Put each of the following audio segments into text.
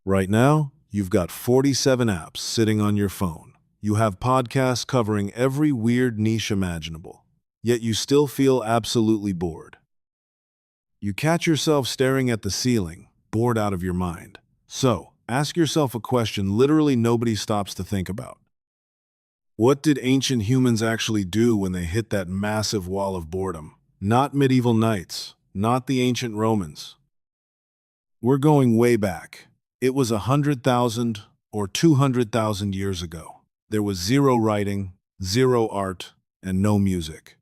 Right now, you've got 47 apps sitting on your phone. You have podcasts covering every weird niche imaginable. Yet you still feel absolutely bored. You catch yourself staring at the ceiling, bored out of your mind. So, ask yourself a question literally nobody stops to think about. What did ancient humans actually do when they hit that massive wall of boredom? Not medieval knights, not the ancient Romans. We're going way back. It was 100,000 or 200,000 years ago. There was zero writing, zero art, and no music.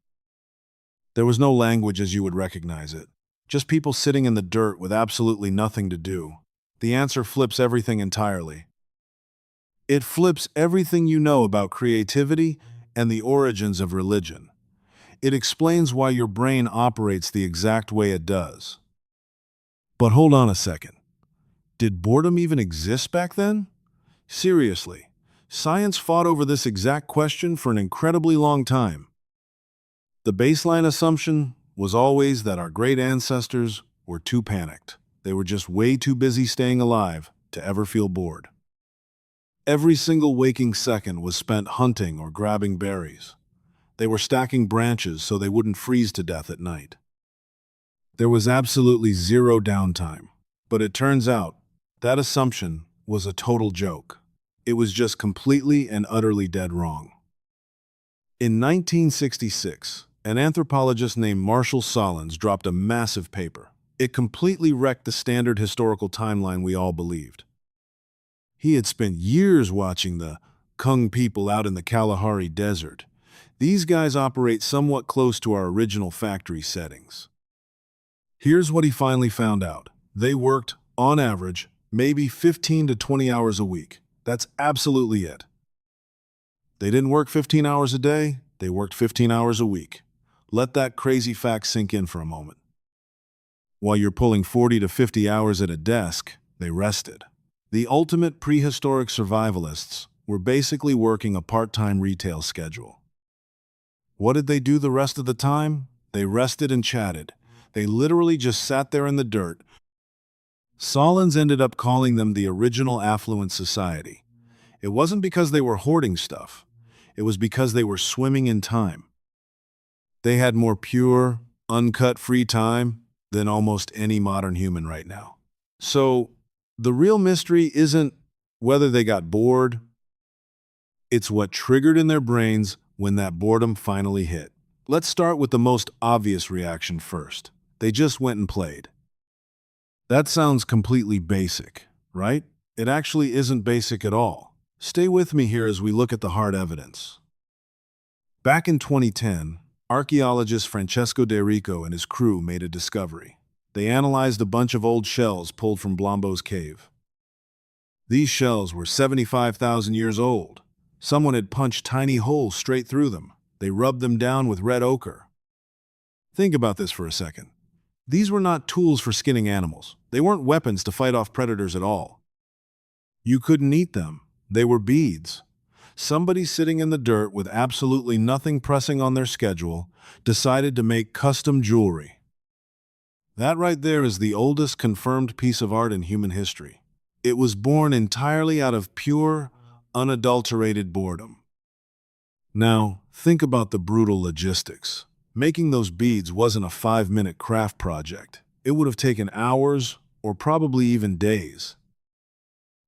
There was no language as you would recognize it. Just people sitting in the dirt with absolutely nothing to do. The answer flips everything entirely. It flips everything you know about creativity and the origins of religion. It explains why your brain operates the exact way it does. But hold on a second. Did boredom even exist back then? Seriously, science fought over this exact question for an incredibly long time. The baseline assumption was always that our great ancestors were too panicked. They were just way too busy staying alive to ever feel bored. Every single waking second was spent hunting or grabbing berries. They were stacking branches so they wouldn't freeze to death at night. There was absolutely zero downtime. But it turns out, that assumption was a total joke. It was just completely and utterly dead wrong. In 1966, an anthropologist named Marshall Solins dropped a massive paper. It completely wrecked the standard historical timeline we all believed. He had spent years watching the Kung people out in the Kalahari Desert. These guys operate somewhat close to our original factory settings. Here's what he finally found out. They worked, on average, maybe 15 to 20 hours a week. That's absolutely it. They didn't work 15 hours a day, they worked 15 hours a week. Let that crazy fact sink in for a moment. While you're pulling 40 to 50 hours at a desk, they rested. The ultimate prehistoric survivalists were basically working a part-time retail schedule. What did they do the rest of the time? They rested and chatted. They literally just sat there in the dirt. Solins ended up calling them the original affluent society. It wasn't because they were hoarding stuff. It was because they were swimming in time. They had more pure, uncut free time than almost any modern human right now. So, the real mystery isn't whether they got bored. It's what triggered in their brains when that boredom finally hit. Let's start with the most obvious reaction first. They just went and played. That sounds completely basic, right? It actually isn't basic at all. Stay with me here as we look at the hard evidence. Back in 2010, archaeologist Francesco De Rico and his crew made a discovery. They analyzed a bunch of old shells pulled from Blombo's cave. These shells were 75,000 years old. Someone had punched tiny holes straight through them. They rubbed them down with red ochre. Think about this for a second. These were not tools for skinning animals. They weren't weapons to fight off predators at all. You couldn't eat them. They were beads. Somebody sitting in the dirt with absolutely nothing pressing on their schedule decided to make custom jewelry. That right there is the oldest confirmed piece of art in human history. It was born entirely out of pure, unadulterated boredom. Now, think about the brutal logistics. Making those beads wasn't a 5-minute craft project. It would have taken hours or probably even days.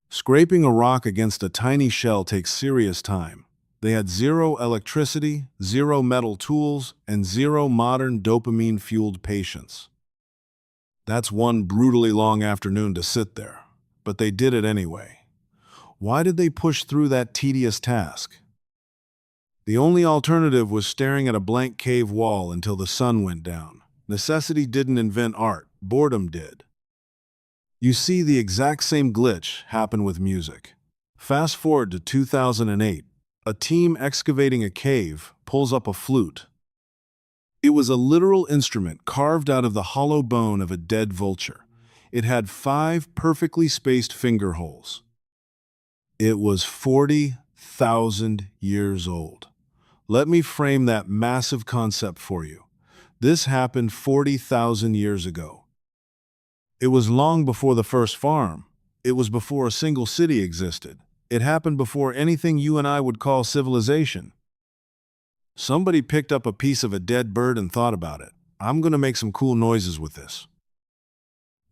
Scraping a rock against a tiny shell takes serious time. They had zero electricity, zero metal tools, and zero modern dopamine-fueled patience. That's one brutally long afternoon to sit there. But they did it anyway. Why did they push through that tedious task? The only alternative was staring at a blank cave wall until the sun went down. Necessity didn't invent art, boredom did. You see the exact same glitch happen with music. Fast forward to 2008, a team excavating a cave pulls up a flute. It was a literal instrument carved out of the hollow bone of a dead vulture. It had 5 perfectly spaced finger holes. It was 40,000 years old. Let me frame that massive concept for you. This happened 40,000 years ago. It was long before the first farm. It was before a single city existed. It happened before anything you and I would call civilization. Somebody picked up a piece of a dead bird and thought about it. I'm going to make some cool noises with this.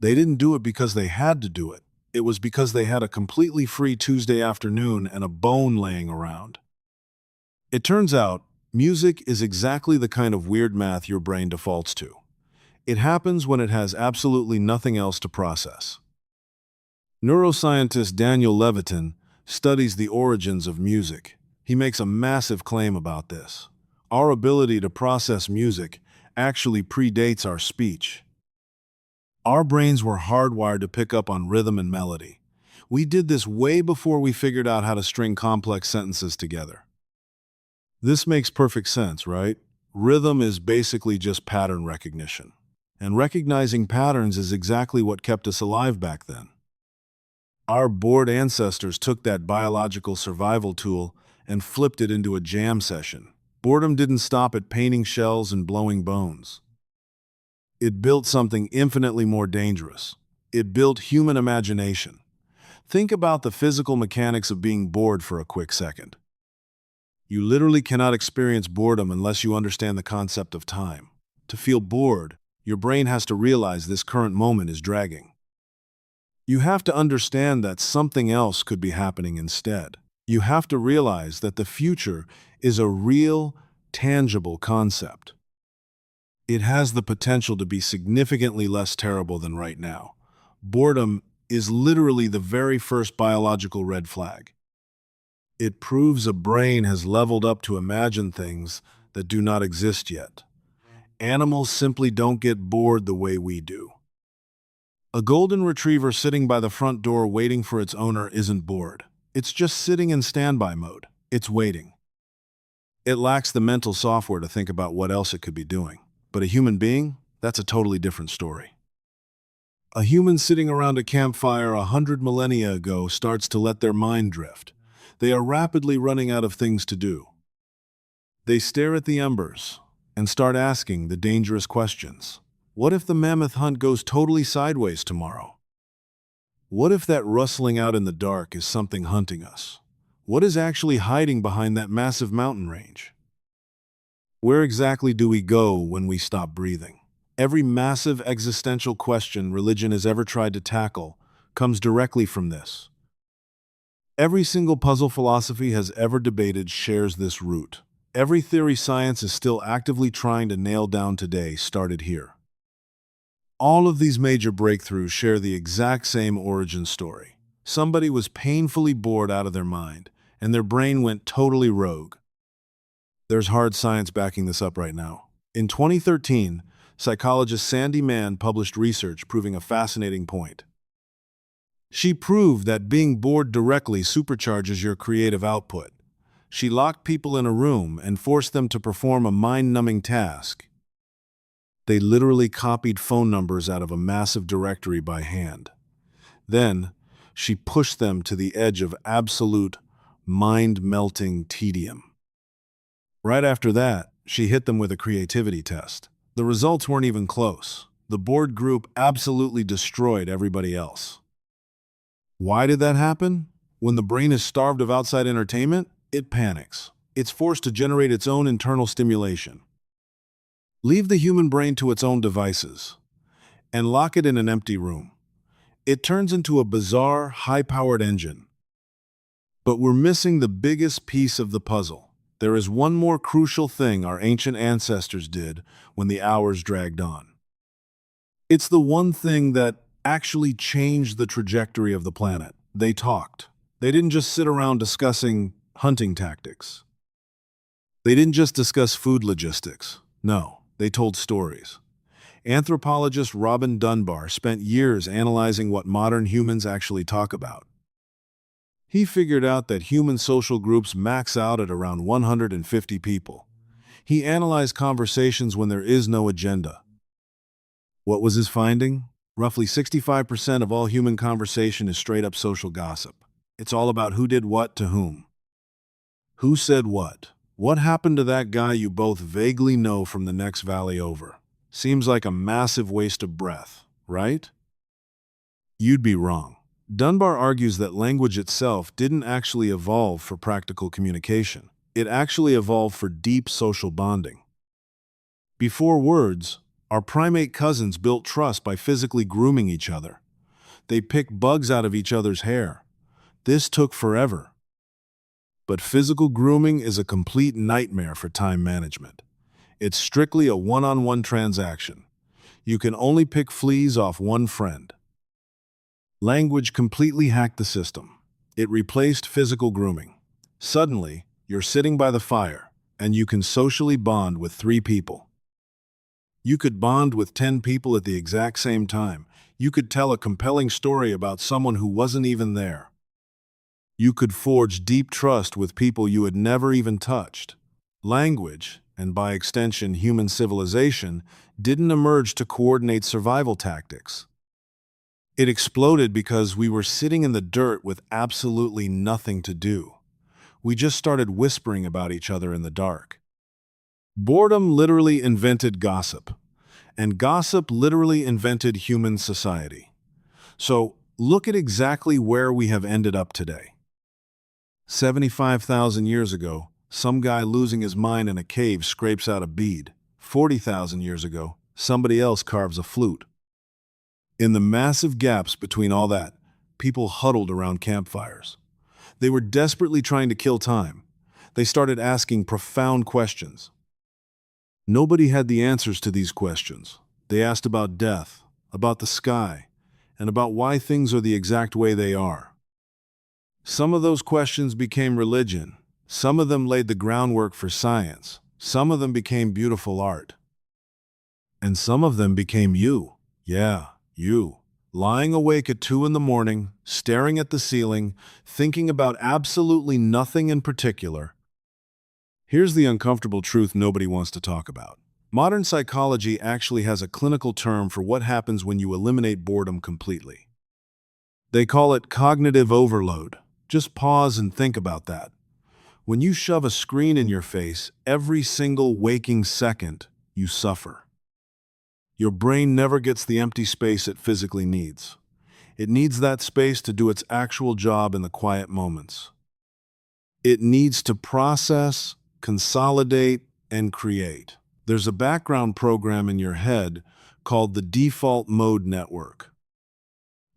They didn't do it because they had to do it. It was because they had a completely free Tuesday afternoon and a bone laying around. It turns out, music is exactly the kind of weird math your brain defaults to. It happens when it has absolutely nothing else to process. Neuroscientist Daniel Levitin studies the origins of music. He makes a massive claim about this. Our ability to process music actually predates our speech. Our brains were hardwired to pick up on rhythm and melody. We did this way before we figured out how to string complex sentences together. This makes perfect sense, right? Rhythm is basically just pattern recognition. And recognizing patterns is exactly what kept us alive back then. Our bored ancestors took that biological survival tool and flipped it into a jam session. Boredom didn't stop at painting shells and blowing bones. It built something infinitely more dangerous. It built human imagination. Think about the physical mechanics of being bored for a quick second. You literally cannot experience boredom unless you understand the concept of time. To feel bored, your brain has to realize this current moment is dragging. You have to understand that something else could be happening instead. You have to realize that the future is a real, tangible concept. It has the potential to be significantly less terrible than right now. Boredom is literally the very first biological red flag. It proves a brain has leveled up to imagine things that do not exist yet. Animals simply don't get bored the way we do. A golden retriever sitting by the front door waiting for its owner isn't bored. It's just sitting in standby mode. It's waiting. It lacks the mental software to think about what else it could be doing. But a human being? That's a totally different story. A human sitting around a campfire 100 millennia ago starts to let their mind drift. They are rapidly running out of things to do. They stare at the embers and start asking the dangerous questions. What if the mammoth hunt goes totally sideways tomorrow? What if that rustling out in the dark is something hunting us? What is actually hiding behind that massive mountain range? Where exactly do we go when we stop breathing? Every massive existential question religion has ever tried to tackle comes directly from this. Every single puzzle philosophy has ever debated shares this root. Every theory science is still actively trying to nail down today started here. All of these major breakthroughs share the exact same origin story. Somebody was painfully bored out of their mind, and their brain went totally rogue. There's hard science backing this up right now. In 2013, psychologist Sandy Mann published research proving a fascinating point. She proved that being bored directly supercharges your creative output. She locked people in a room and forced them to perform a mind-numbing task. They literally copied phone numbers out of a massive directory by hand. Then, she pushed them to the edge of absolute, mind-melting tedium. Right after that, she hit them with a creativity test. The results weren't even close. The bored group absolutely destroyed everybody else. Why did that happen? When the brain is starved of outside entertainment, it panics. It's forced to generate its own internal stimulation. Leave the human brain to its own devices and lock it in an empty room. It turns into a bizarre, high-powered engine. But we're missing the biggest piece of the puzzle. There is one more crucial thing our ancient ancestors did when the hours dragged on. It's the one thing that actually changed the trajectory of the planet. They talked. They didn't just sit around discussing hunting tactics. They didn't just discuss food logistics. No, they told stories. Anthropologist Robin Dunbar spent years analyzing what modern humans actually talk about. He figured out that human social groups max out at around 150 people. He analyzed conversations when there is no agenda. What was his finding? Roughly 65% of all human conversation is straight-up social gossip. It's all about who did what to whom. Who said what? What happened to that guy you both vaguely know from the next valley over? Seems like a massive waste of breath, right? You'd be wrong. Dunbar argues that language itself didn't actually evolve for practical communication. It actually evolved for deep social bonding. Before words, our primate cousins built trust by physically grooming each other. They picked bugs out of each other's hair. This took forever. But physical grooming is a complete nightmare for time management. It's strictly a one-on-one transaction. You can only pick fleas off one friend. Language completely hacked the system. It replaced physical grooming. Suddenly, you're sitting by the fire, and you can socially bond with 3 people. You could bond with 10 people at the exact same time. You could tell a compelling story about someone who wasn't even there. You could forge deep trust with people you had never even touched. Language, and by extension human civilization, didn't emerge to coordinate survival tactics. It exploded because we were sitting in the dirt with absolutely nothing to do. We just started whispering about each other in the dark. Boredom literally invented gossip, and gossip literally invented human society. So, look at exactly where we have ended up today. 75,000 years ago, some guy losing his mind in a cave scrapes out a bead. 40,000 years ago, somebody else carves a flute. In the massive gaps between all that, people huddled around campfires. They were desperately trying to kill time. They started asking profound questions. Nobody had the answers to these questions. They asked about death, about the sky, and about why things are the exact way they are. Some of those questions became religion. Some of them laid the groundwork for science. Some of them became beautiful art. And some of them became you. Yeah, you. Lying awake at 2 in the morning, staring at the ceiling, thinking about absolutely nothing in particular. Here's the uncomfortable truth nobody wants to talk about. Modern psychology actually has a clinical term for what happens when you eliminate boredom completely. They call it cognitive overload. Just pause and think about that. When you shove a screen in your face every single waking second, you suffer. Your brain never gets the empty space it physically needs. It needs that space to do its actual job in the quiet moments. It needs to process, consolidate, and create. There's a background program in your head called the default mode network.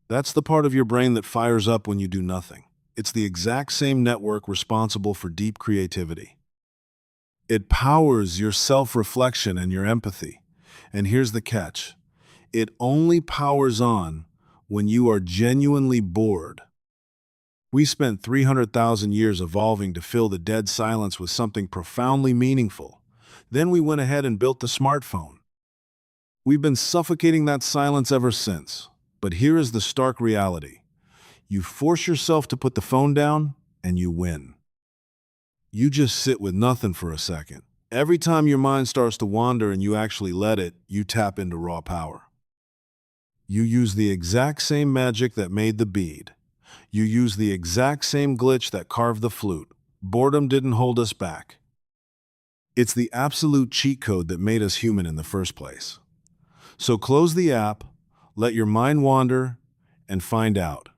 That's the part of your brain that fires up when you do nothing. It's the exact same network responsible for deep creativity. It powers your self-reflection and your empathy. And here's the catch. It only powers on when you are genuinely bored. We spent 300,000 years evolving to fill the dead silence with something profoundly meaningful. Then we went ahead and built the smartphone. We've been suffocating that silence ever since. But here is the stark reality. You force yourself to put the phone down, and you win. You just sit with nothing for a second. Every time your mind starts to wander and you actually let it, you tap into raw power. You use the exact same magic that made the bead. You use the exact same glitch that carved the flute. Boredom didn't hold us back. It's the absolute cheat code that made us human in the first place. So close the app, let your mind wander, and find out.